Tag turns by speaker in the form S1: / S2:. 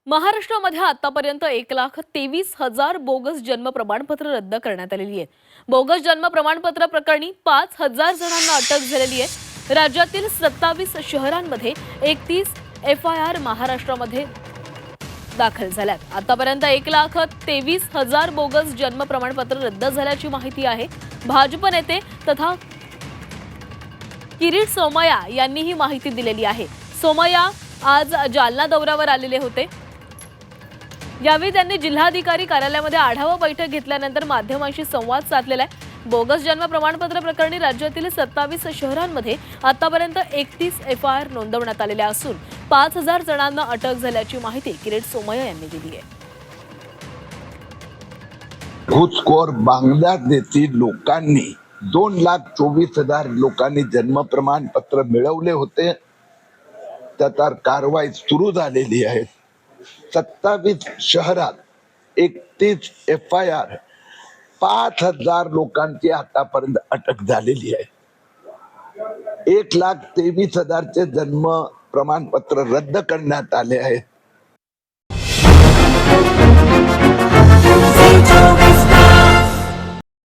S1: महाराष्ट्रामध्ये आतापर्यंत 1,23,000 बोगस जन्म प्रमाणपत्र रद्द करण्यात आलेली आहेत. बोगस जन्म प्रमाणपत्र प्रकरणी 5,000 जणांना अटक झालेली आहे. राज्यातील 27 शहरांमध्ये 31 FIR महाराष्ट्रामध्ये दाखल झाल्यात. आतापर्यंत 1,23,000 बोगस जन्म प्रमाणपत्र रद्द झाल्याची माहिती आहे. भाजप नेते तथा किरीट सोमय्या यांनी ही माहिती दिलेली आहे. सोमय्या आज जालना दौऱ्यावर आलेले होते. यावेळी त्यांनी जिल्हाधिकारी कार्यालयामध्ये आढावा बैठक घेतल्यानंतर माध्यमांशी संवाद साधलेला आहे. बोगस जन्म प्रमाणपत्र प्रकरणी राज्यातील 27 शहरांमध्ये आतापर्यंत 31 FIR नोंदवण्यात आलेल्या असून 5,000 जणांना अटक झाल्याची माहिती किरीट सोमय्या यांनी दिली आहे.
S2: घुसखोर बांगलादेशी लोकांनी 2,24,000 लोकांनी जन्म प्रमाणपत्र मिळवले होते. त्याचा कारवाई सुरू झालेली आहे. 27 शहरात 31 FIR, 5,000 लोकांची आतापर्यंत अटक झालेली आहे. 1,23,000 चे जन्म प्रमाणपत्र रद्द करण्यात आले आहेत.